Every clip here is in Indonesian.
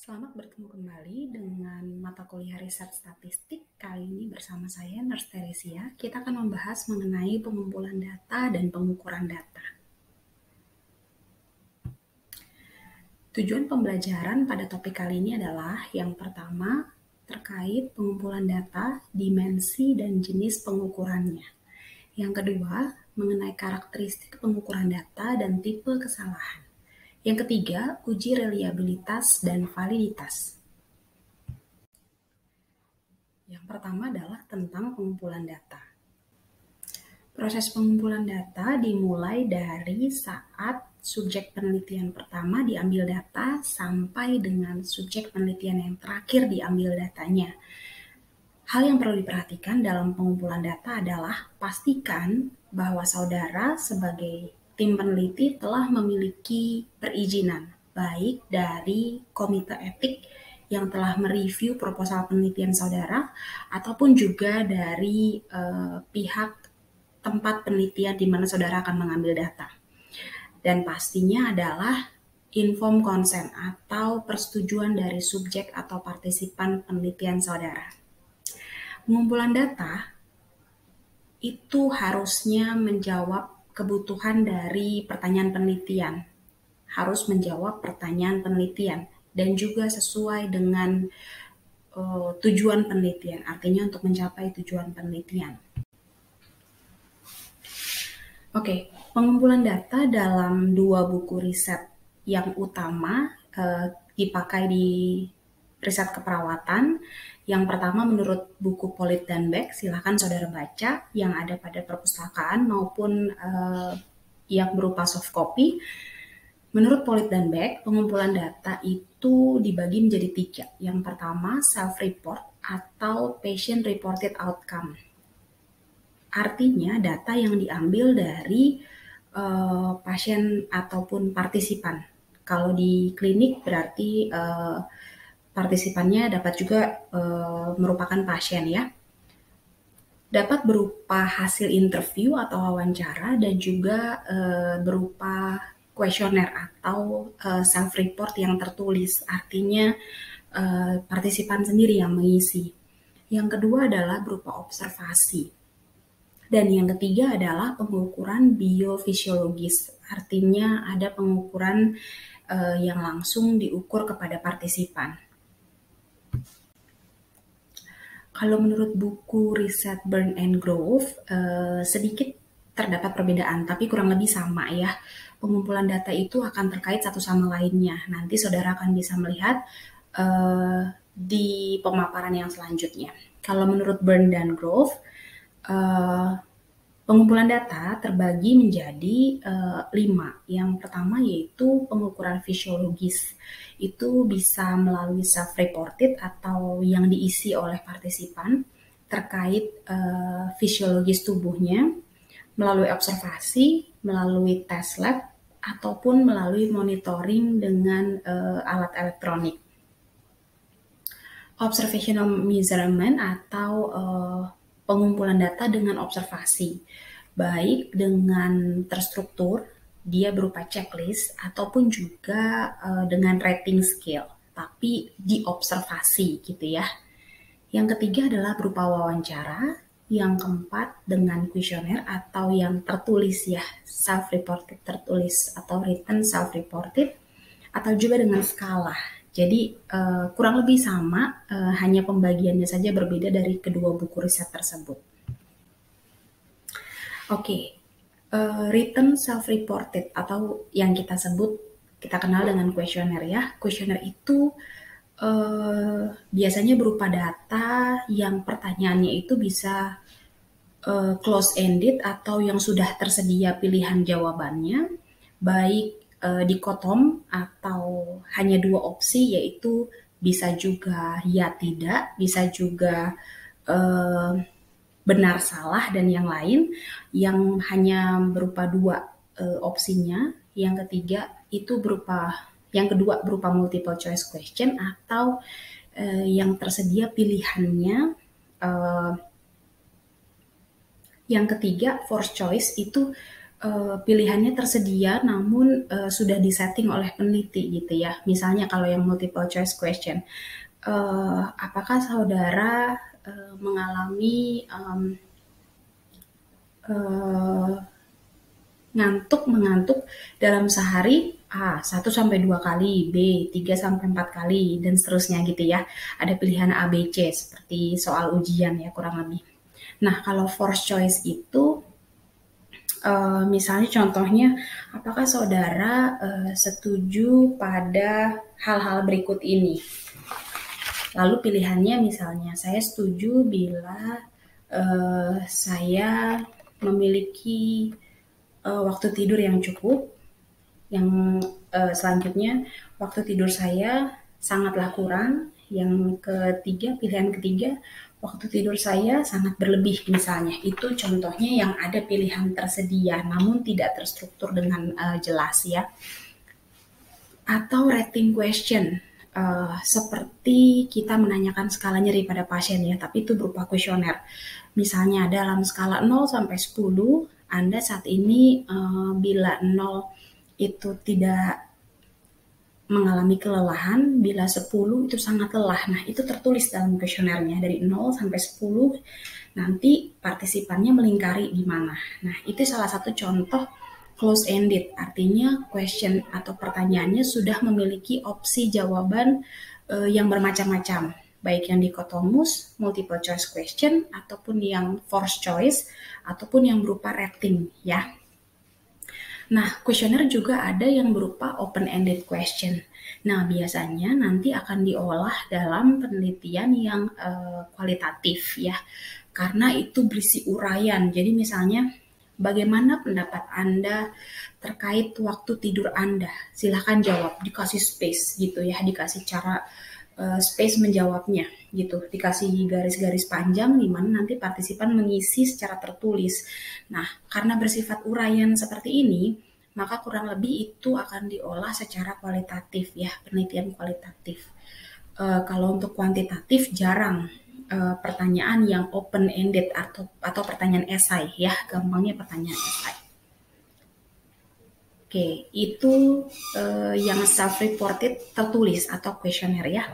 Selamat bertemu kembali dengan mata kuliah riset statistik. Kali ini bersama saya, Nurse Teresia. Kita akan membahas mengenai pengumpulan data dan pengukuran data. Tujuan pembelajaran pada topik kali ini adalah yang pertama, terkait pengumpulan data, dimensi, dan jenis pengukurannya. Yang kedua, mengenai karakteristik pengukuran data dan tipe kesalahan. Yang ketiga, uji reliabilitas dan validitas. Yang pertama adalah tentang pengumpulan data. Proses pengumpulan data dimulai dari saat subjek penelitian pertama diambil data sampai dengan subjek penelitian yang terakhir diambil datanya. Hal yang perlu diperhatikan dalam pengumpulan data adalah pastikan bahwa saudara sebagai tim peneliti telah memiliki perizinan, baik dari komite etik yang telah mereview proposal penelitian saudara, ataupun juga dari pihak tempat penelitian di mana saudara akan mengambil data. Dan pastinya adalah informed consent atau persetujuan dari subjek atau partisipan penelitian saudara. Pengumpulan data itu harusnya menjawab kebutuhan dari pertanyaan penelitian, harus menjawab pertanyaan penelitian, dan juga sesuai dengan tujuan penelitian, artinya untuk mencapai tujuan penelitian. Oke, pengumpulan data dalam 2 buku riset yang utama dipakai di riset keperawatan. Yang pertama menurut buku Polit dan Beck, silakan saudara baca yang ada pada perpustakaan maupun yang berupa soft copy. Menurut Polit dan Beck, pengumpulan data itu dibagi menjadi 3. Yang pertama, self-report atau patient-reported outcome. Artinya data yang diambil dari pasien ataupun partisipan. Kalau di klinik berarti partisipannya dapat juga merupakan pasien ya. Dapat berupa hasil interview atau wawancara dan juga berupa kuesioner atau self-report yang tertulis. Artinya partisipan sendiri yang mengisi. Yang kedua adalah berupa observasi. Dan yang ketiga adalah pengukuran biofisiologis, artinya ada pengukuran yang langsung diukur kepada partisipan. Kalau menurut buku riset Burn and Grove, sedikit terdapat perbedaan, tapi kurang lebih sama ya. Pengumpulan data itu akan terkait satu sama lainnya. Nanti saudara akan bisa melihat di pemaparan yang selanjutnya. Kalau menurut Burn dan Grove, pengumpulan data terbagi menjadi 5. Yang pertama yaitu pengukuran fisiologis. Itu bisa melalui self-reported atau yang diisi oleh partisipan terkait fisiologis tubuhnya, melalui observasi, melalui tes lab, ataupun melalui monitoring dengan alat elektronik. Observational measurement atau pengumpulan data dengan observasi, baik dengan terstruktur, dia berupa checklist, ataupun juga dengan rating scale, tapi diobservasi gitu ya. Yang ketiga adalah berupa wawancara, yang keempat dengan kuesioner atau yang tertulis ya, self-reported tertulis atau written self-reported, atau juga dengan skala. Jadi kurang lebih sama, hanya pembagiannya saja berbeda dari kedua buku riset tersebut. Oke, written self-reported atau yang kita kenal dengan kuesioner ya. Kuesioner itu biasanya berupa data yang pertanyaannya itu bisa close-ended atau yang sudah tersedia pilihan jawabannya, baik dikotom atau hanya 2 opsi, yaitu bisa juga ya tidak, bisa juga benar salah dan yang lain, yang hanya berupa 2 opsinya. Yang ketiga itu yang kedua berupa multiple choice question atau yang tersedia pilihannya. Yang ketiga forced choice itu pilihannya tersedia namun sudah disetting oleh peneliti gitu ya. Misalnya kalau yang multiple choice question, apakah saudara mengalami mengantuk dalam sehari A 1 sampai 2 kali, B 3 sampai 4 kali dan seterusnya gitu ya. Ada pilihan A, B, C seperti soal ujian ya kurang lebih. Nah, kalau force choice itu misalnya contohnya, apakah saudara setuju pada hal-hal berikut ini? Lalu pilihannya misalnya, saya setuju bila saya memiliki waktu tidur yang cukup. Yang selanjutnya, waktu tidur saya sangatlah kurang. Yang ketiga, pilihan ketiga, waktu tidur saya sangat berlebih misalnya. Itu contohnya yang ada pilihan tersedia, namun tidak terstruktur dengan jelas ya. Atau rating question, seperti kita menanyakan skala nyeri pada pasien ya, tapi itu berupa kuesioner. Misalnya dalam skala 0 sampai 10, Anda saat ini bila 0 itu tidak mengalami kelelahan, bila 10 itu sangat lelah. Nah, itu tertulis dalam kuesionernya dari 0 sampai 10, nanti partisipannya melingkari di mana. Nah, itu salah satu contoh close-ended, artinya question atau pertanyaannya sudah memiliki opsi jawaban yang bermacam-macam, baik yang dikotomus, multiple choice question, ataupun yang force choice, ataupun yang berupa rating ya. Nah, kuesioner juga ada yang berupa open-ended question. Nah, biasanya nanti akan diolah dalam penelitian yang kualitatif ya, karena itu berisi uraian. Jadi misalnya, bagaimana pendapat Anda terkait waktu tidur Anda? Silahkan jawab, dikasih space gitu ya, dikasih cara space menjawabnya gitu, dikasih garis-garis panjang di mana nanti partisipan mengisi secara tertulis. Nah, karena bersifat uraian seperti ini, maka kurang lebih itu akan diolah secara kualitatif ya, penelitian kualitatif. Kalau untuk kuantitatif jarang pertanyaan yang open ended atau pertanyaan esai ya, gampangnya pertanyaan esai. Oke, itu yang self-reported tertulis atau kuesioner ya.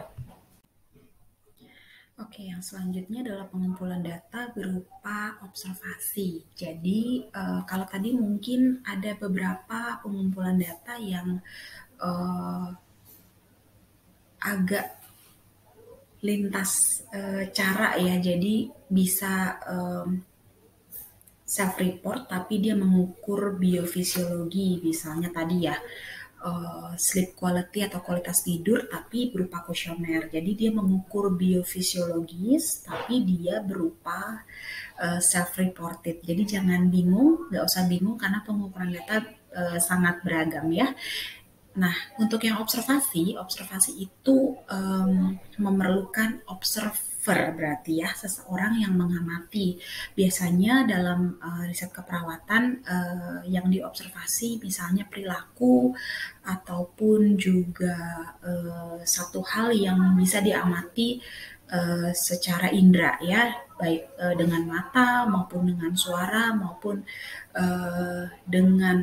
Oke, yang selanjutnya adalah pengumpulan data berupa observasi. Jadi, kalau tadi mungkin ada beberapa pengumpulan data yang agak lintas cara ya. Jadi bisa self-report, tapi dia mengukur biofisiologi, misalnya tadi ya, sleep quality atau kualitas tidur, tapi berupa kuesioner. Jadi dia mengukur biofisiologis, tapi dia berupa self-reported. Jadi jangan bingung, nggak usah bingung karena pengukuran data sangat beragam ya. Nah, untuk yang observasi itu memerlukan observer berarti ya, seseorang yang mengamati. Biasanya dalam riset keperawatan yang diobservasi misalnya perilaku ataupun juga satu hal yang bisa diamati secara indera ya, baik dengan mata maupun dengan suara maupun dengan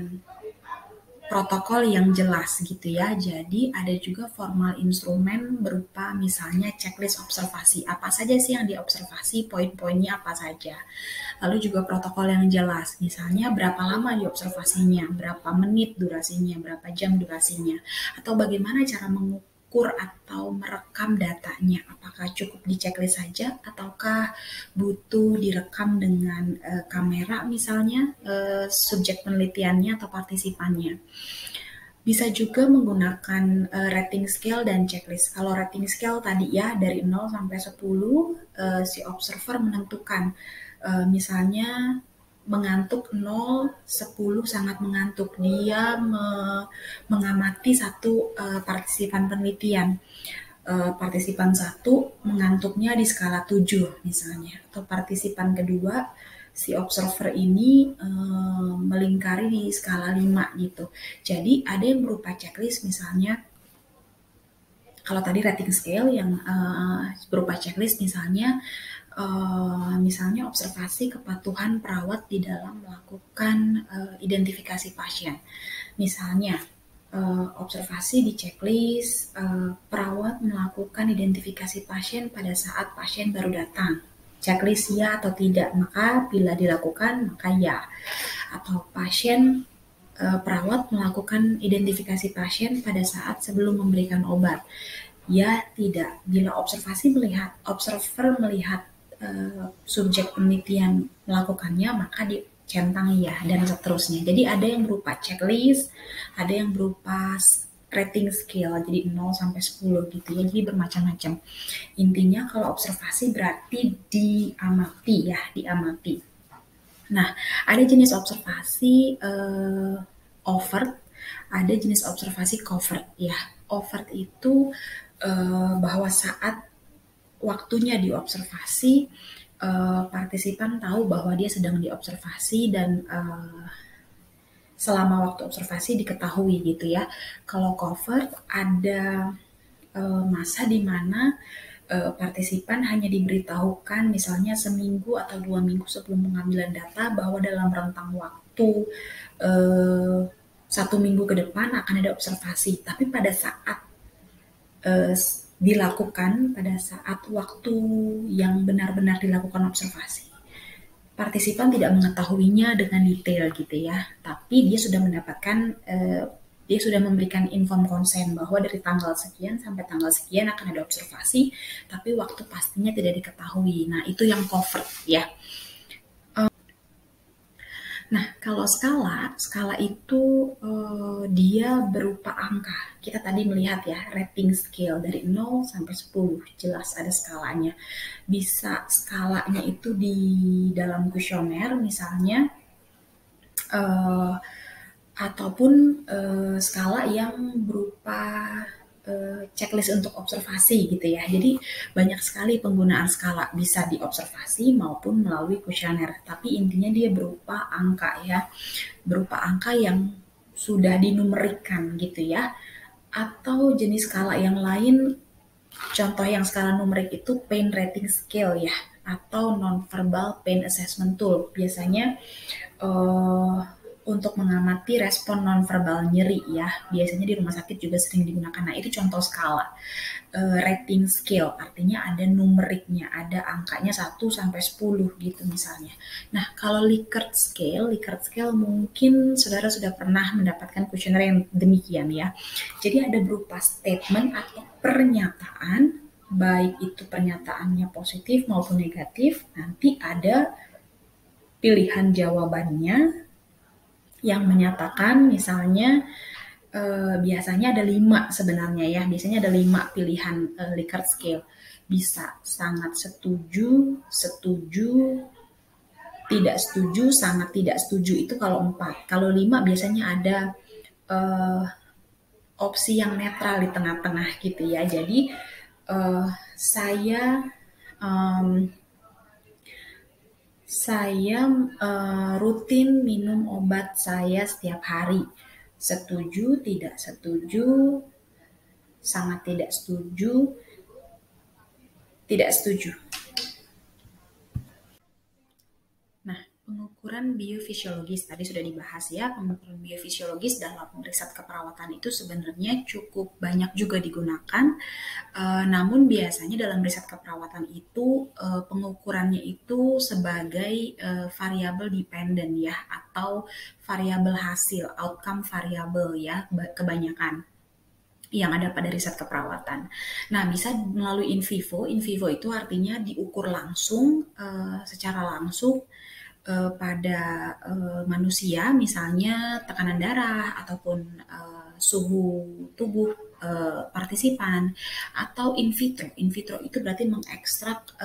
protokol yang jelas gitu ya. Jadi ada juga formal instrumen berupa misalnya checklist observasi. Apa saja sih yang diobservasi, poin-poinnya apa saja. Lalu juga protokol yang jelas, misalnya berapa lama diobservasinya, berapa menit durasinya, berapa jam durasinya, atau bagaimana cara mengukur atau merekam datanya. Apakah cukup di checklist saja ataukah butuh direkam dengan kamera misalnya subjek penelitiannya atau partisipannya. Bisa juga menggunakan rating scale dan checklist. Kalau rating scale tadi ya dari 0 sampai 10 si observer menentukan misalnya mengantuk 0, 10 sangat mengantuk. Dia mengamati satu partisipan penelitian. Partisipan 1 mengantuknya di skala 7 misalnya. Atau partisipan kedua si observer ini melingkari di skala 5 gitu. Jadi ada yang berupa checklist misalnya, kalau tadi rating scale yang berupa checklist misalnya misalnya observasi kepatuhan perawat di dalam melakukan identifikasi pasien. Misalnya, observasi di checklist, perawat melakukan identifikasi pasien pada saat pasien baru datang. Checklist ya atau tidak, maka bila dilakukan maka ya. Atau perawat melakukan identifikasi pasien pada saat sebelum memberikan obat. Ya, tidak. Bila observer melihat subjek penelitian melakukannya, maka dicentang ya, dan seterusnya. Jadi ada yang berupa checklist, ada yang berupa rating scale, jadi 0 sampai 10 gitu ya, jadi bermacam-macam. Intinya kalau observasi berarti diamati. Nah, ada jenis observasi overt, ada jenis observasi covert ya. Overt itu bahwa saat waktunya diobservasi, partisipan tahu bahwa dia sedang diobservasi dan selama waktu observasi diketahui gitu ya. Kalau covert ada masa di mana partisipan hanya diberitahukan misalnya seminggu atau 2 minggu sebelum pengambilan data bahwa dalam rentang waktu 1 minggu ke depan akan ada observasi. Tapi pada saat dilakukan, pada saat waktu yang benar-benar dilakukan observasi, partisipan tidak mengetahuinya dengan detail gitu ya, tapi dia sudah mendapatkan dia sudah memberikan inform konsen bahwa dari tanggal sekian sampai tanggal sekian akan ada observasi, tapi waktu pastinya tidak diketahui. Nah, itu yang covert ya. Nah, kalau skala itu dia berupa angka. Kita tadi melihat ya, rating scale dari 0 sampai 10, jelas ada skalanya. Bisa skalanya itu di dalam kuesioner misalnya, ataupun skala yang berupa checklist untuk observasi gitu ya. Jadi banyak sekali penggunaan skala, bisa diobservasi maupun melalui kuesioner. Tapi intinya dia berupa angka ya, berupa angka yang sudah dinumerikan gitu ya. Atau jenis skala yang lain, contoh yang skala numerik itu pain rating scale ya, atau non-verbal pain assessment tool. Biasanya untuk mengamati respon nonverbal nyeri ya. Biasanya di rumah sakit juga sering digunakan. Nah, itu contoh skala. Rating scale, artinya ada numeriknya, ada angkanya 1 sampai 10 gitu misalnya. Nah, kalau Likert scale mungkin saudara sudah pernah mendapatkan kuesioner yang demikian ya. Jadi ada berupa statement atau pernyataan, baik itu pernyataannya positif maupun negatif, nanti ada pilihan jawabannya yang menyatakan misalnya biasanya ada 5 sebenarnya ya, biasanya ada 5 pilihan Likert scale. Bisa sangat setuju, tidak setuju, sangat tidak setuju, itu kalau 4. Kalau 5 biasanya ada opsi yang netral di tengah-tengah gitu ya. Jadi saya rutin minum obat saya setiap hari. Setuju, tidak setuju, sangat tidak setuju, tidak setuju. Nah, pengukuran biofisiologis tadi sudah dibahas ya. Pengukuran biofisiologis dalam riset keperawatan itu sebenarnya cukup banyak juga digunakan. Namun biasanya dalam riset keperawatan itu pengukurannya itu sebagai variabel dependent ya, atau variabel hasil, outcome variable ya, kebanyakan yang ada pada riset keperawatan. Nah, bisa melalui in vivo. In vivo itu artinya diukur langsung, secara langsung pada manusia, misalnya tekanan darah ataupun suhu tubuh partisipan, atau in vitro. In vitro itu berarti mengekstrak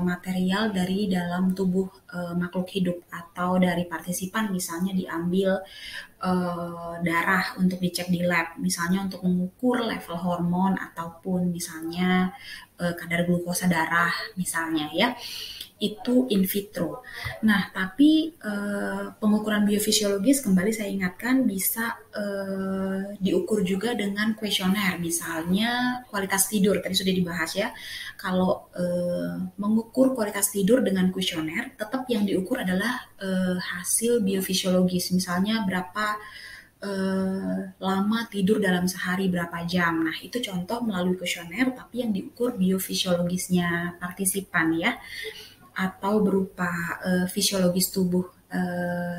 material dari dalam tubuh makhluk hidup atau dari partisipan, misalnya diambil darah untuk dicek di lab, misalnya untuk mengukur level hormon ataupun misalnya kadar glukosa darah misalnya ya. itu in vitro. Nah, tapi pengukuran biofisiologis kembali saya ingatkan bisa diukur juga dengan kuesioner, misalnya kualitas tidur tadi sudah dibahas ya. Kalau mengukur kualitas tidur dengan kuesioner, tetap yang diukur adalah hasil biofisiologis, misalnya berapa lama tidur dalam sehari berapa jam. Nah, itu contoh melalui kuesioner, tapi yang diukur biofisiologisnya partisipan ya, atau berupa fisiologis tubuh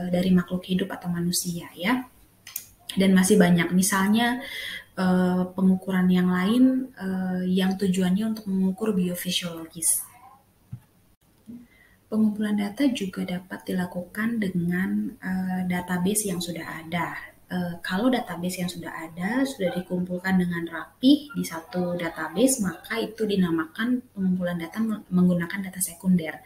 dari makhluk hidup atau manusia ya. Dan masih banyak, misalnya pengukuran yang lain yang tujuannya untuk mengukur biofisiologis. Pengumpulan data juga dapat dilakukan dengan database yang sudah ada. Kalau database yang sudah ada sudah dikumpulkan dengan rapih di satu database, maka itu dinamakan pengumpulan data menggunakan data sekunder.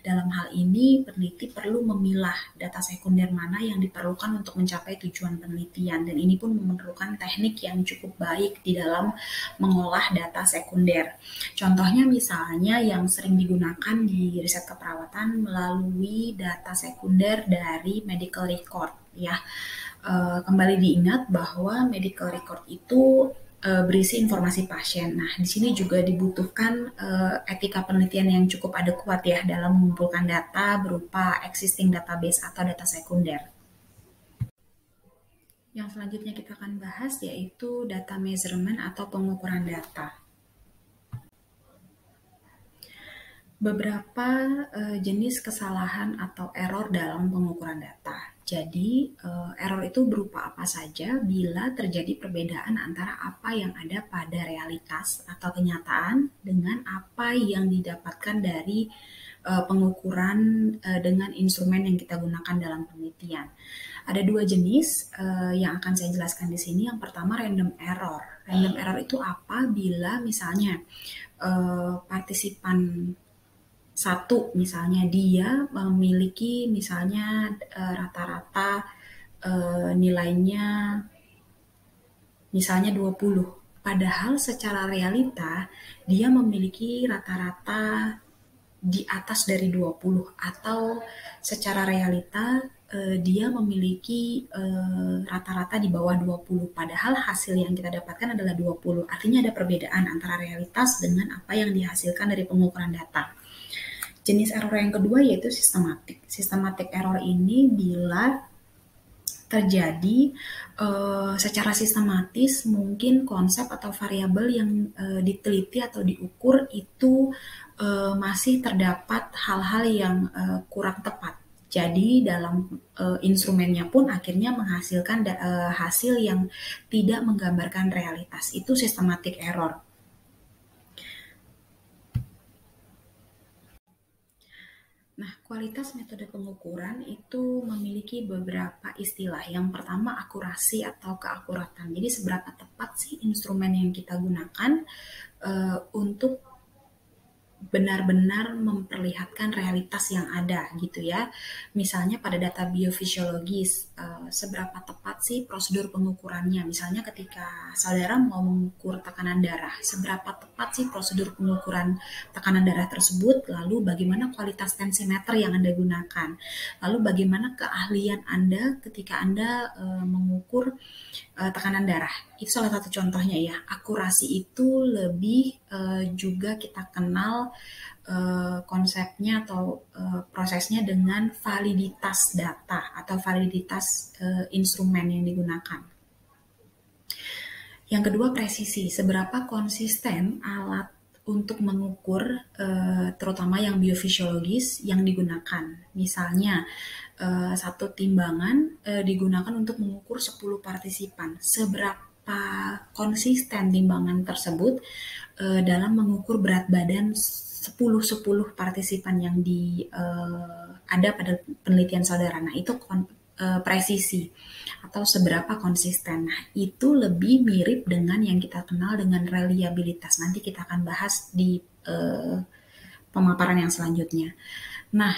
Dalam hal ini, peneliti perlu memilah data sekunder mana yang diperlukan untuk mencapai tujuan penelitian, dan ini pun memerlukan teknik yang cukup baik di dalam mengolah data sekunder. Contohnya misalnya yang sering digunakan di riset keperawatan melalui data sekunder dari medical record ya. Kembali diingat bahwa medical record itu berisi informasi pasien. Nah, di sini juga dibutuhkan etika penelitian yang cukup adekuat ya dalam mengumpulkan data berupa existing database atau data sekunder. Yang selanjutnya kita akan bahas yaitu data measurement atau pengukuran data. Beberapa jenis kesalahan atau error dalam pengukuran data. Jadi, error itu berupa apa saja bila terjadi perbedaan antara apa yang ada pada realitas atau kenyataan dengan apa yang didapatkan dari pengukuran dengan instrumen yang kita gunakan dalam penelitian. Ada dua jenis yang akan saya jelaskan di sini. Yang pertama, random error. Random error itu apa bila misalnya partisipan satu misalnya dia memiliki misalnya rata-rata nilainya misalnya 20, padahal secara realita dia memiliki rata-rata di atas dari 20, atau secara realita dia memiliki rata-rata di bawah 20, padahal hasil yang kita dapatkan adalah 20. Artinya ada perbedaan antara realitas dengan apa yang dihasilkan dari pengukuran data. Jenis error yang kedua yaitu sistematik. Sistematik error ini bila terjadi secara sistematis, mungkin konsep atau variabel yang diteliti atau diukur itu masih terdapat hal-hal yang kurang tepat. Jadi dalam instrumennya pun akhirnya menghasilkan hasil yang tidak menggambarkan realitas. Itu systematic error. Nah, kualitas metode pengukuran itu memiliki beberapa istilah. Yang pertama, akurasi atau keakuratan. Jadi seberapa tepat sih instrumen yang kita gunakan untuk benar-benar memperlihatkan realitas yang ada gitu ya. Misalnya pada data biofisiologis, seberapa tepat sih prosedur pengukurannya. Misalnya ketika saudara mau mengukur tekanan darah, seberapa tepat sih prosedur pengukuran tekanan darah tersebut, lalu bagaimana kualitas tensimeter yang Anda gunakan, lalu bagaimana keahlian Anda ketika Anda mengukur tekanan darah. Itu salah satu contohnya ya. Akurasi itu lebih juga kita kenal konsepnya atau prosesnya dengan validitas data atau validitas instrumen yang digunakan. Yang kedua, presisi. Seberapa konsisten alat untuk mengukur terutama yang biofisiologis yang digunakan. Misalnya satu timbangan digunakan untuk mengukur 10 partisipan. Seberapa konsisten timbangan tersebut dalam mengukur berat badan 10 partisipan yang ada pada penelitian saudara. Nah, itu presisi atau seberapa konsisten. Nah, itu lebih mirip dengan yang kita kenal dengan reliabilitas. Nanti kita akan bahas di pemaparan yang selanjutnya. Nah,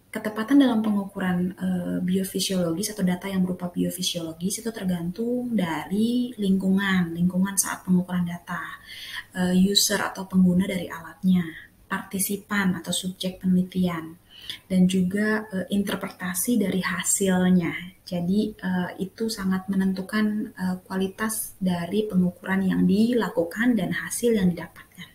ketepatan dalam pengukuran biofisiologis atau data yang berupa biofisiologis itu tergantung dari lingkungan saat pengukuran data, user atau pengguna dari alatnya. partisipan atau subjek penelitian, dan juga interpretasi dari hasilnya. Jadi itu sangat menentukan kualitas dari pengukuran yang dilakukan dan hasil yang didapatkan.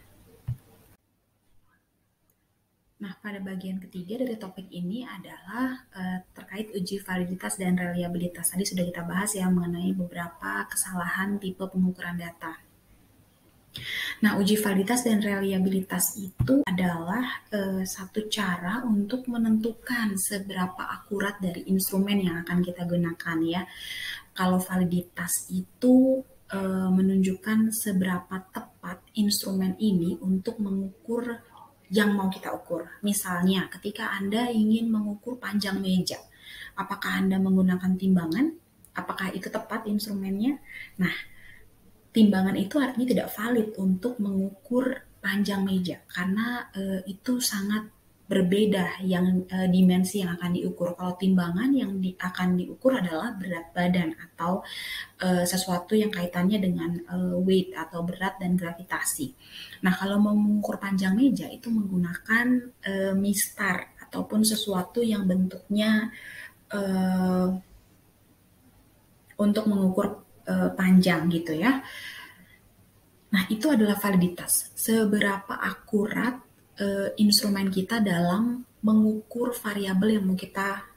Nah, pada bagian ketiga dari topik ini adalah terkait uji validitas dan reliabilitas. Tadi sudah kita bahas ya mengenai beberapa kesalahan tipe pengukuran data. Nah, uji validitas dan reliabilitas itu adalah satu cara untuk menentukan seberapa akurat dari instrumen yang akan kita gunakan ya. Kalau validitas itu menunjukkan seberapa tepat instrumen ini untuk mengukur yang mau kita ukur. Misalnya, ketika Anda ingin mengukur panjang meja, apakah Anda menggunakan timbangan? Apakah itu tepat instrumennya? Nah, timbangan itu artinya tidak valid untuk mengukur panjang meja karena itu sangat berbeda yang dimensi yang akan diukur. Kalau timbangan yang akan diukur adalah berat badan atau sesuatu yang kaitannya dengan weight atau berat dan gravitasi. Nah, kalau mau mengukur panjang meja itu menggunakan mistar ataupun sesuatu yang bentuknya untuk mengukur panjang gitu ya. Nah, itu adalah validitas. Seberapa akurat instrumen kita dalam mengukur variabel yang mau kita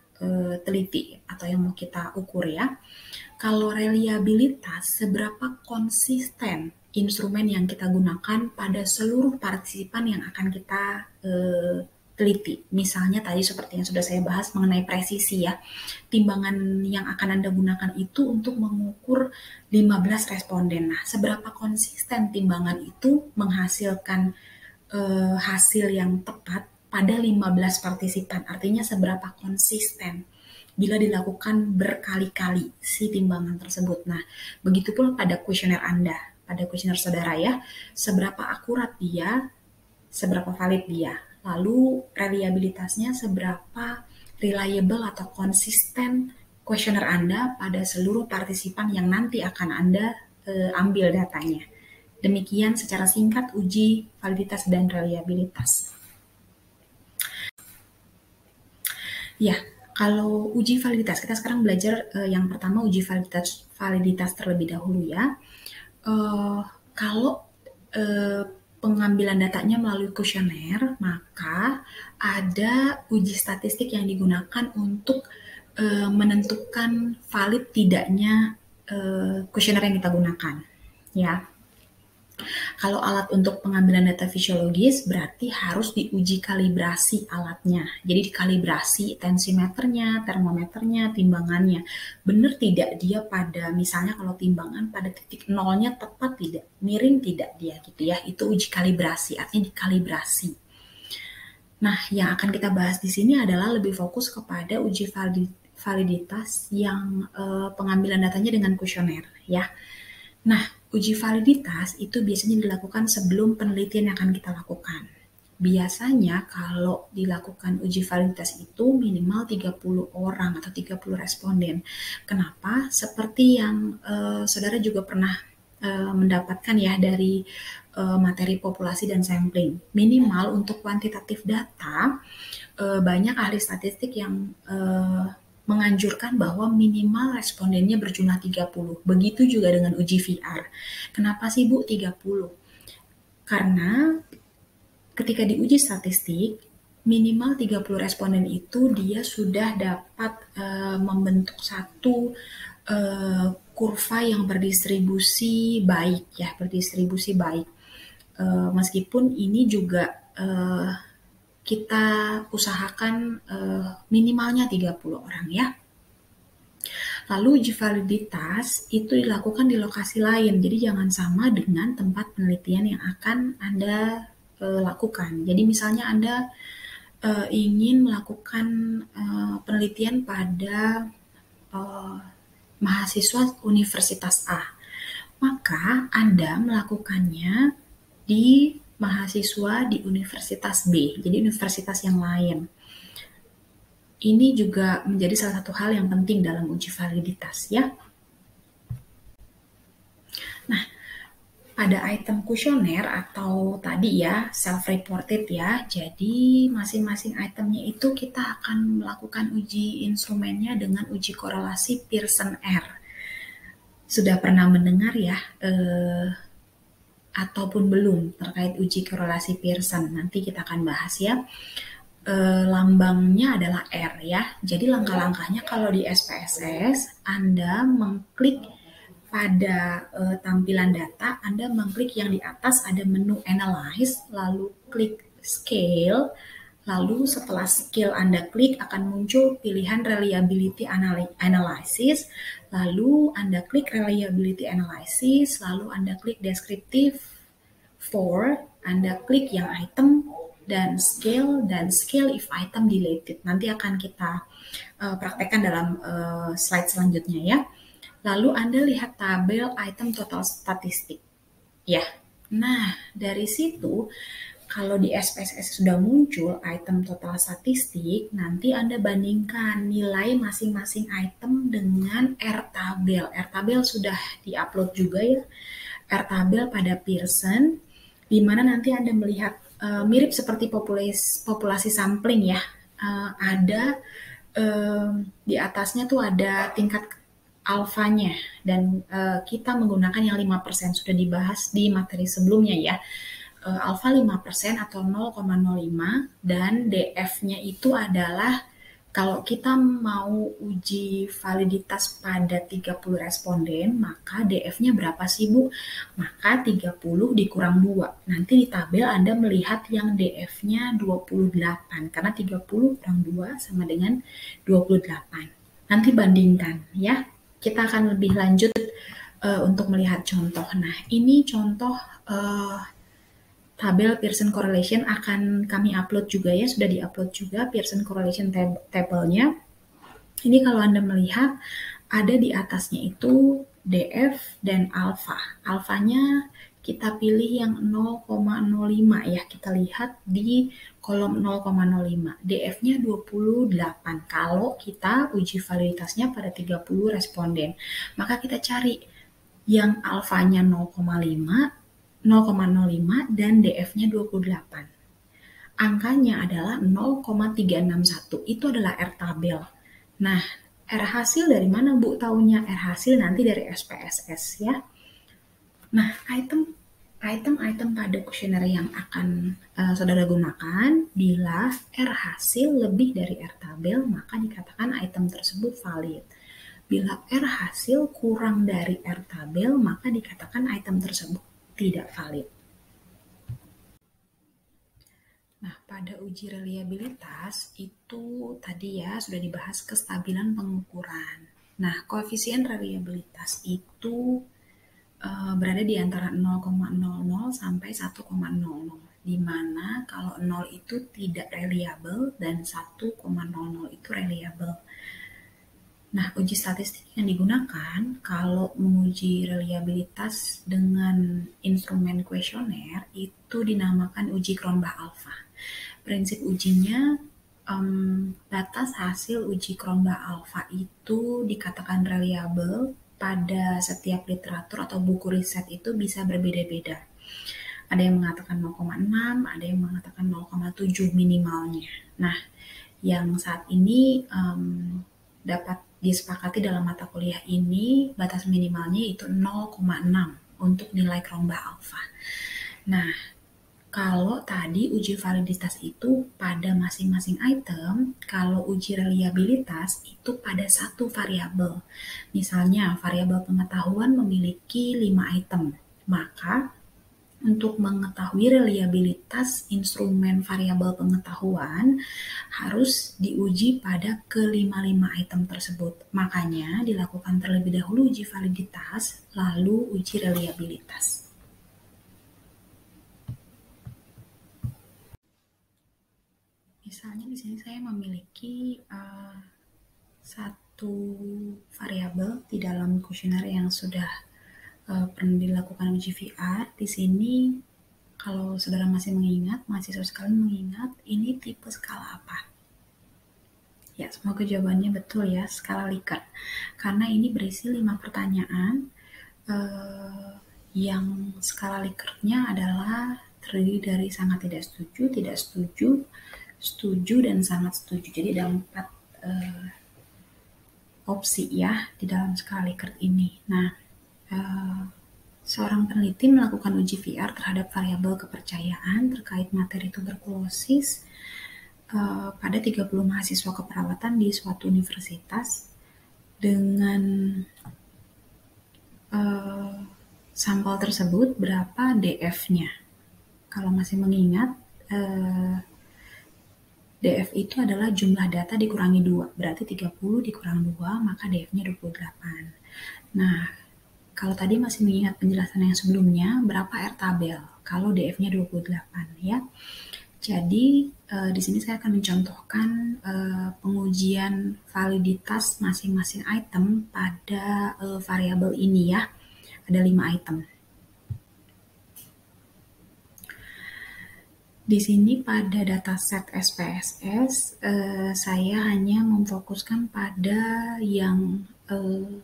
teliti atau yang mau kita ukur ya. Kalau reliabilitas, seberapa konsisten instrumen yang kita gunakan pada seluruh partisipan yang akan kita teliti. Misalnya tadi seperti yang sudah saya bahas mengenai presisi ya. Timbangan yang akan Anda gunakan itu untuk mengukur 15 responden. Nah, seberapa konsisten timbangan itu menghasilkan hasil yang tepat pada 15 partisipan. Artinya seberapa konsisten bila dilakukan berkali-kali si timbangan tersebut. Nah, begitu pula pada kuesioner Anda, pada kuesioner saudara ya, seberapa akurat dia, seberapa valid dia. Lalu reliabilitasnya seberapa reliable atau konsisten kuesioner Anda pada seluruh partisipan yang nanti akan Anda ambil datanya. Demikian secara singkat uji validitas dan reliabilitas. Ya, kalau uji validitas, kita sekarang belajar yang pertama uji validitas terlebih dahulu ya. Kalau pengambilan datanya melalui kuesioner, maka ada uji statistik yang digunakan untuk menentukan valid tidaknya kuesioner yang kita gunakan. Ya, kalau alat untuk pengambilan data fisiologis berarti harus diuji kalibrasi alatnya. Jadi dikalibrasi tensimeternya, termometernya, timbangannya. Benar tidak dia pada, misalnya kalau timbangan pada titik nolnya tepat tidak, miring tidak dia gitu ya. Itu uji kalibrasi, artinya dikalibrasi. Nah, yang akan kita bahas di sini adalah lebih fokus kepada uji validitas yang pengambilan datanya dengan kuesioner ya. Nah, uji validitas itu biasanya dilakukan sebelum penelitian yang akan kita lakukan. Biasanya kalau dilakukan uji validitas itu minimal 30 orang atau 30 responden. Kenapa? Seperti yang saudara juga pernah mendapatkan ya dari materi populasi dan sampling. Minimal untuk kuantitatif data, banyak ahli statistik yang menganjurkan bahwa minimal respondennya berjumlah 30. Begitu juga dengan uji VR. Kenapa sih Bu 30? Karena ketika diuji statistik, minimal 30 responden itu dia sudah dapat membentuk satu kurva yang berdistribusi baik ya, berdistribusi baik. Meskipun ini juga kita usahakan minimalnya 30 orang ya. Lalu uji validitas itu dilakukan di lokasi lain, jadi jangan sama dengan tempat penelitian yang akan Anda lakukan. Jadi misalnya Anda ingin melakukan penelitian pada mahasiswa Universitas A, maka Anda melakukannya di mahasiswa di Universitas B, jadi universitas yang lain. Ini juga menjadi salah satu hal yang penting dalam uji validitas ya. Nah, ada item kuesioner atau tadi ya self-reported ya. Jadi masing-masing itemnya itu kita akan melakukan uji instrumennya dengan uji korelasi Pearson R. Sudah pernah mendengar ya ataupun belum terkait uji korelasi Pearson? Nanti kita akan bahas ya. Lambangnya adalah R ya. Jadi langkah-langkahnya kalau di SPSS Anda mengklik pada tampilan data, Anda mengklik yang di atas ada menu Analyze, lalu klik Scale, lalu setelah Scale Anda klik akan muncul pilihan Reliability Analysis, lalu Anda klik Reliability Analysis, lalu Anda klik Descriptive for, Anda klik yang item dan scale if item deleted. Nanti akan kita praktekkan dalam slide selanjutnya ya. Lalu Anda lihat tabel item total statistik. Ya. Nah, dari situ kalau di SPSS sudah muncul item total statistik, nanti Anda bandingkan nilai masing-masing item dengan R-tabel. R-tabel sudah di-upload juga ya. R-tabel pada Pearson, di mana nanti Anda melihat mirip seperti populasi sampling ya. Ada di atasnya tuh ada tingkat alfanya dan kita menggunakan yang 5%, sudah dibahas di materi sebelumnya ya. Alfa 5% atau 0,05 dan DF-nya itu adalah kalau kita mau uji validitas pada 30 responden, maka DF-nya berapa sih Bu? Maka 30 dikurang 2. Nanti di tabel Anda melihat yang DF-nya 28, karena 30 kurang 2 sama dengan 28. Nanti bandingkan ya. Kita akan lebih lanjut untuk melihat contoh. Nah, ini contoh tabel Pearson Correlation akan kami upload juga ya, sudah di-upload juga Pearson Correlation tabelnya. Ini kalau Anda melihat ada di atasnya itu DF dan alfa. Alfanya kita pilih yang 0,05 ya, kita lihat di kolom 0,05. DF-nya 28 kalau kita uji validitasnya pada 30 responden. Maka kita cari yang alfanya 0,05 dan DF-nya 28. Angkanya adalah 0,361. Itu adalah R-tabel. Nah, R hasil dari mana Bu taunya? R hasil nanti dari SPSS ya. Nah, item pada kuesioner yang akan saudara gunakan, bila R hasil lebih dari R tabel, maka dikatakan item tersebut valid. Bila R hasil kurang dari R tabel, maka dikatakan item tersebut tidak valid. Nah, pada uji reliabilitas itu tadi ya sudah dibahas kestabilan pengukuran. Nah, koefisien reliabilitas itu berada di antara 0,00 sampai 1,00, di mana kalau 0 itu tidak reliable dan 1,00 itu reliable. Nah, uji statistik yang digunakan kalau menguji reliabilitas dengan instrumen kuesioner itu dinamakan uji Cronbach-Alpha. Prinsip ujinya, batas hasil uji Cronbach-Alpha itu dikatakan reliable pada setiap literatur atau buku riset itu bisa berbeda-beda. Ada yang mengatakan 0,6, ada yang mengatakan 0,7 minimalnya. Nah, yang saat ini dapat disepakati dalam mata kuliah ini, batas minimalnya itu 0,6 untuk nilai Cronbach-Alpha. Nah, kalau tadi uji validitas itu pada masing-masing item, kalau uji reliabilitas itu pada satu variabel. Misalnya, variabel pengetahuan memiliki 5 item, maka untuk mengetahui reliabilitas instrumen variabel pengetahuan harus diuji pada kelima-lima item tersebut. Makanya dilakukan terlebih dahulu uji validitas, lalu uji reliabilitas. Misalnya di sini saya memiliki satu variabel di dalam kuesioner yang sudah pernah dilakukan uji VR. Di sini kalau saudara masih mengingat, mahasiswa sekalian mengingat, ini tipe skala apa? Ya, semoga jawabannya betul ya, skala Likert. Karena ini berisi 5 pertanyaan yang skala Likert-nya adalah terdiri dari sangat tidak setuju, setuju, dan sangat setuju. Jadi ada 4 opsi ya di dalam skala Likert ini. Nah, seorang peneliti melakukan uji VR terhadap variabel kepercayaan terkait materi tuberkulosis pada 30 mahasiswa keperawatan di suatu universitas dengan sampel tersebut berapa DF-nya. Kalau masih mengingat, DF itu adalah jumlah data dikurangi 2, berarti 30 dikurang 2, maka DF-nya 28. Nah, kalau tadi masih mengingat penjelasan yang sebelumnya, berapa R tabel? Kalau DF-nya 28 ya. Jadi, di sini saya akan mencontohkan pengujian validitas masing-masing item pada variabel ini ya. Ada 5 item. Di sini pada dataset SPSS, saya hanya memfokuskan pada yang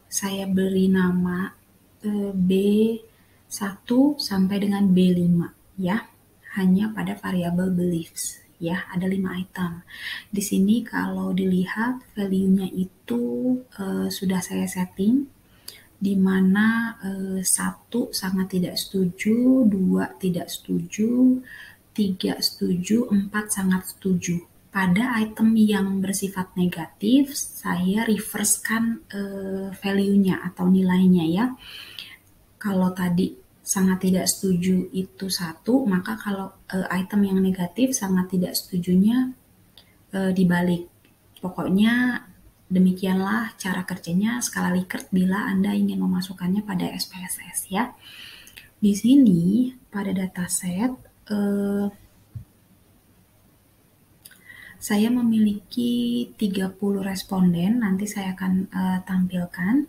saya beri nama B1 sampai dengan B5 ya, hanya pada variabel beliefs ya, ada 5 item. Di sini kalau dilihat value-nya itu sudah saya setting, di mana 1 sangat tidak setuju, 2 tidak setuju, 3 setuju, 4 sangat setuju. Pada item yang bersifat negatif, saya reverse-kan value-nya atau nilainya ya. Kalau tadi sangat tidak setuju itu 1, maka kalau item yang negatif sangat tidak setujunya dibalik. Pokoknya demikianlah cara kerjanya skala Likert bila Anda ingin memasukkannya pada SPSS ya. Di sini pada dataset saya memiliki 30 responden, nanti saya akan tampilkan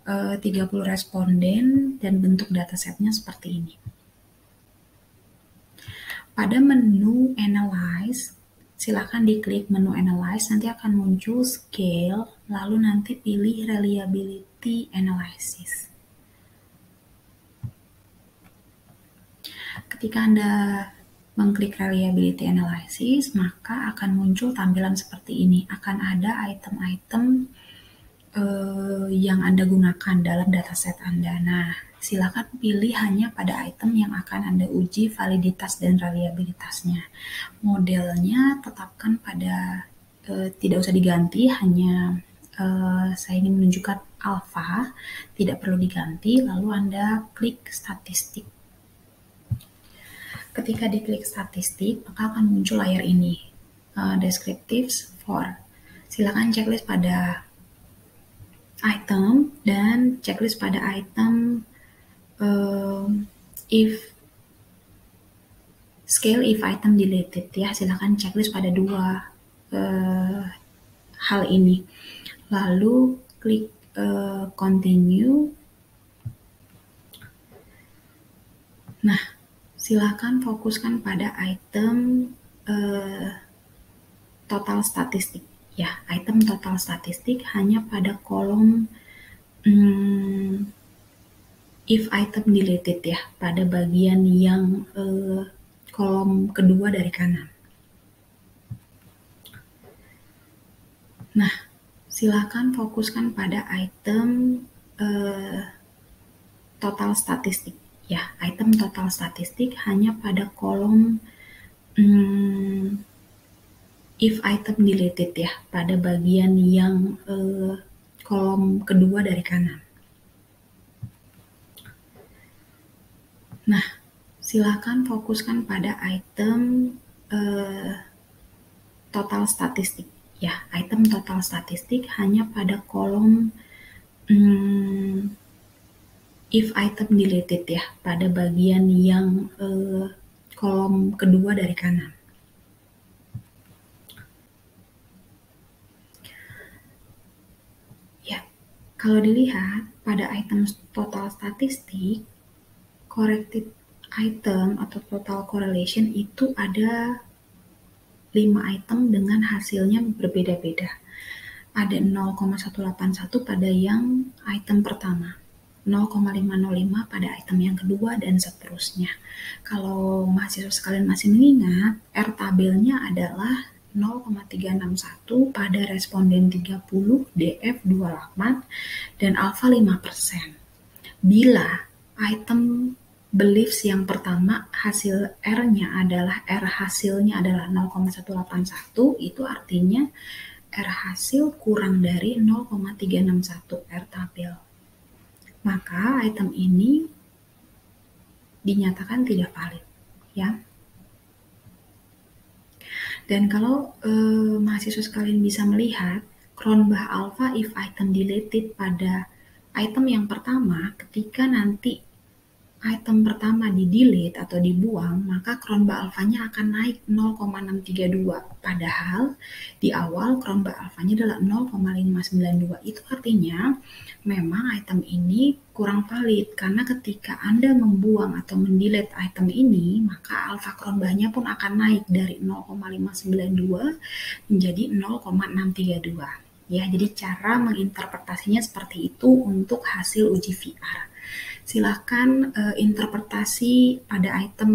30 responden dan bentuk datasetnya seperti ini. Pada menu Analyze, silakan diklik menu Analyze, nanti akan muncul Scale, lalu nanti pilih Reliability Analysis. Ketika Anda mengklik Reliability Analysis, maka akan muncul tampilan seperti ini. Akan ada item-item yang Anda gunakan dalam dataset Anda. Nah, silakan pilih hanya pada item yang akan Anda uji validitas dan reliabilitasnya. Modelnya tetapkan pada tidak usah diganti, hanya saya ingin menunjukkan alpha, tidak perlu diganti, lalu Anda klik statistik. Ketika diklik statistik, maka akan muncul layar ini, descriptives for. Silakan checklist pada item dan checklist pada item if scale if item deleted ya. Silakan checklist pada 2 hal ini. Lalu klik continue. Nah, silakan fokuskan pada item total statistik ya, item total statistik hanya pada kolom if item deleted ya, pada bagian yang kolom kedua dari kanan. Nah, silakan fokuskan pada item total statistik ya, item total statistik hanya pada kolom if item deleted ya, pada bagian yang kolom kedua dari kanan. Nah, silakan fokuskan pada item total statistik ya, item total statistik hanya pada kolom if item deleted ya, pada bagian yang kolom kedua dari kanan. Ya, kalau dilihat pada item total statistik, corrected item atau total correlation itu ada 5 item dengan hasilnya berbeda-beda. Ada 0,181 pada yang item pertama, 0,505 pada item yang kedua, dan seterusnya. Kalau mahasiswa sekalian masih mengingat, R tabelnya adalah 0,361 pada responden 30, DF 28, dan alfa 5%. Bila item beliefs yang pertama hasil R-nya adalah R hasilnya adalah 0,181, itu artinya R hasil kurang dari 0,361 R tabel. Maka item ini dinyatakan tidak valid, ya. Dan kalau mahasiswa sekalian bisa melihat, Cronbach alpha if item deleted pada item yang pertama, ketika nanti item pertama di-delete atau dibuang, maka Cronbach alfanya akan naik 0,632. Padahal di awal Cronbach alfanya adalah 0,592. Itu artinya memang item ini kurang valid, karena ketika Anda membuang atau mendelete item ini, maka alfa Cronbachnya pun akan naik dari 0,592 menjadi 0,632. Ya, jadi cara menginterpretasinya seperti itu untuk hasil uji VR. Silahkan interpretasi pada item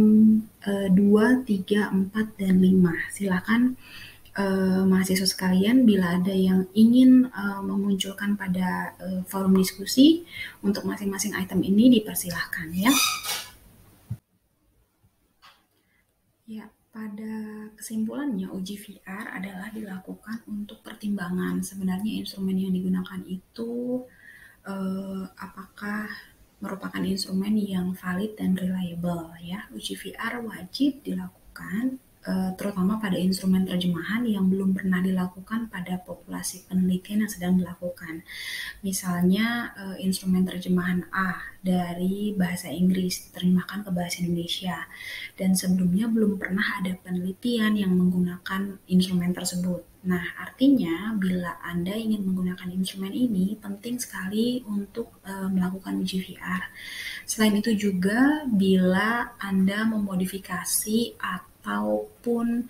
2, 3, 4, dan 5. Silahkan mahasiswa sekalian, bila ada yang ingin memunculkan pada forum diskusi untuk masing-masing item ini, dipersilahkan, ya. Ya, pada kesimpulannya uji VR adalah dilakukan untuk pertimbangan sebenarnya instrumen yang digunakan itu apakah merupakan instrumen yang valid dan reliable, ya. Uji VR wajib dilakukan terutama pada instrumen terjemahan yang belum pernah dilakukan pada populasi penelitian yang sedang dilakukan. Misalnya instrumen terjemahan A dari bahasa Inggris diterjemahkan ke bahasa Indonesia, dan sebelumnya belum pernah ada penelitian yang menggunakan instrumen tersebut. Nah, artinya bila Anda ingin menggunakan instrumen ini, penting sekali untuk melakukan uji VR. Selain itu juga, bila Anda memodifikasi ataupun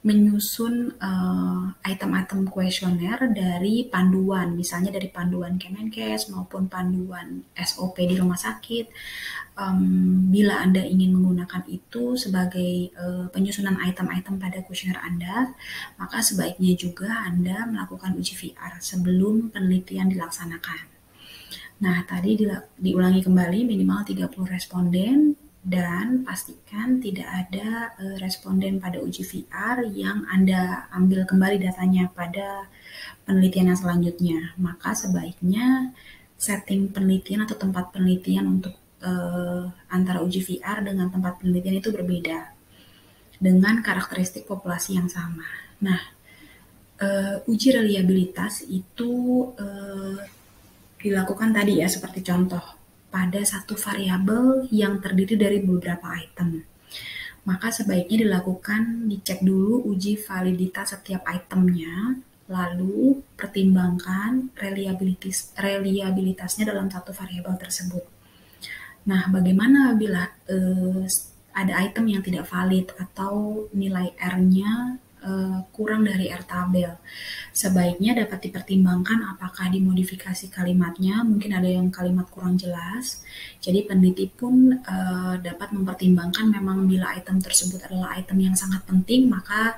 menyusun item-item kuesioner dari panduan, misalnya dari panduan Kemenkes maupun panduan SOP di rumah sakit. Bila Anda ingin menggunakan itu sebagai penyusunan item-item pada kuesioner Anda, maka sebaiknya juga Anda melakukan uji VR sebelum penelitian dilaksanakan. Nah, tadi diulangi kembali minimal 30 responden, dan pastikan tidak ada responden pada uji VR yang Anda ambil kembali datanya pada penelitian yang selanjutnya. Maka sebaiknya setting penelitian atau tempat penelitian untuk antara uji VR dengan tempat penelitian itu berbeda dengan karakteristik populasi yang sama. Nah, uji reliabilitas itu dilakukan tadi ya, seperti contoh, pada satu variabel yang terdiri dari beberapa item. Maka sebaiknya dicek dulu uji validitas setiap itemnya, lalu pertimbangkan reliabilitasnya dalam satu variabel tersebut. Nah, bagaimana bila ada item yang tidak valid atau nilai R-nya kurang dari R tabel? Sebaiknya dapat dipertimbangkan apakah dimodifikasi kalimatnya, mungkin ada yang kalimat kurang jelas. Jadi peneliti pun dapat mempertimbangkan memang bila item tersebut adalah item yang sangat penting, maka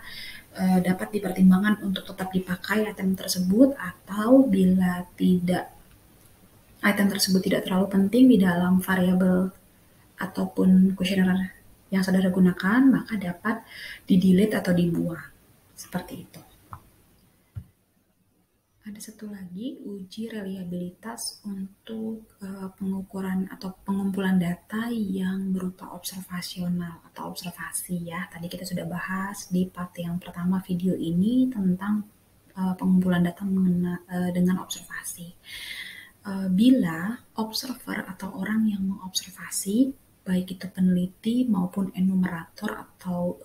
dapat dipertimbangkan untuk tetap dipakai item tersebut, atau bila item tersebut tidak terlalu penting di dalam variabel ataupun kuesioner yang saudara gunakan, maka dapat di-delete atau dibuang. Seperti itu. Ada satu lagi, uji reliabilitas untuk pengukuran atau pengumpulan data yang berupa observasional atau observasi, ya. Tadi kita sudah bahas di part yang pertama video ini tentang pengumpulan data dengan observasi. Bila observer atau orang yang mengobservasi, baik itu peneliti maupun enumerator atau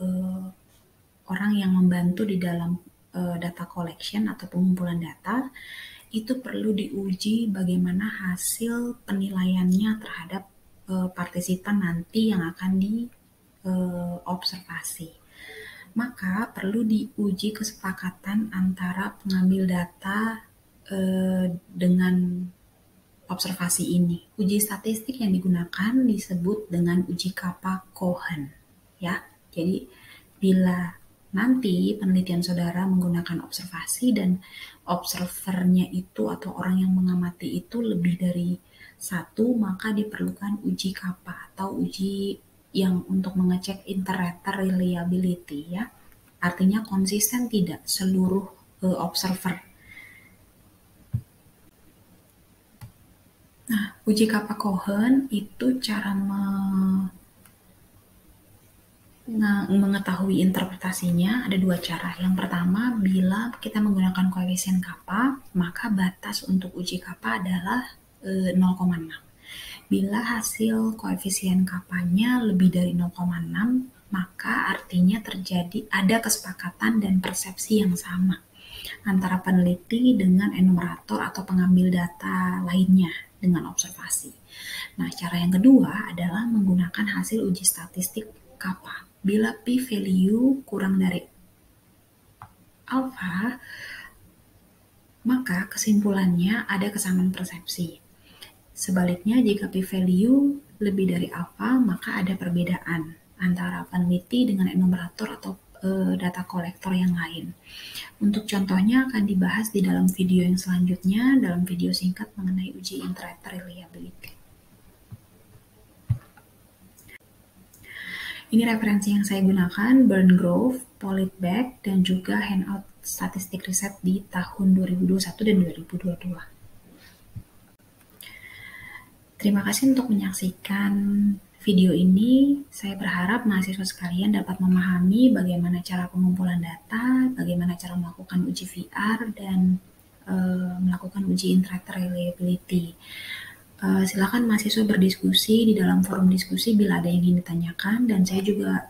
orang yang membantu di dalam data collection atau pengumpulan data, itu perlu diuji bagaimana hasil penilaiannya terhadap partisipan nanti yang akan diobservasi. Maka perlu diuji kesepakatan antara pengambil data dengan observasi ini. Uji statistik yang digunakan disebut dengan uji Kappa-Cohen. Ya, jadi bila nanti penelitian saudara menggunakan observasi dan observernya itu atau orang yang mengamati itu lebih dari satu, maka diperlukan uji Kappa atau uji yang untuk mengecek interrater reliability ya. Artinya konsisten tidak seluruh observer. Nah, uji Kappa-Cohen itu cara mengetahui interpretasinya ada dua cara. Yang pertama, bila kita menggunakan koefisien kappa, maka batas untuk uji kappa adalah 0,6. Bila hasil koefisien kappanya lebih dari 0,6, maka artinya terjadi ada kesepakatan dan persepsi yang sama antara peneliti dengan enumerator atau pengambil data lainnya dengan observasi. Nah, cara yang kedua adalah menggunakan hasil uji statistik kappa. Bila p-value kurang dari alfa, maka kesimpulannya ada kesamaan persepsi. Sebaliknya, jika p-value lebih dari alfa, maka ada perbedaan antara peneliti dengan enumerator atau data kolektor yang lain. Untuk contohnya akan dibahas di dalam video yang selanjutnya, dalam video singkat mengenai uji interrater reliability. Ini referensi yang saya gunakan, Burngrove, Politbeck, dan juga handout statistik riset di tahun 2021 dan 2022. Terima kasih untuk menyaksikan video ini. Saya berharap mahasiswa sekalian dapat memahami bagaimana cara pengumpulan data, bagaimana cara melakukan uji VR, dan melakukan uji interrater reliability. Silakan mahasiswa berdiskusi di dalam forum diskusi bila ada yang ingin ditanyakan, dan saya juga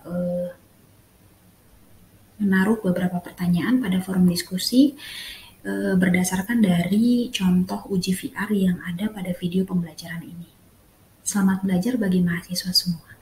menaruh beberapa pertanyaan pada forum diskusi berdasarkan dari contoh uji VR yang ada pada video pembelajaran ini. Selamat belajar bagi mahasiswa semua.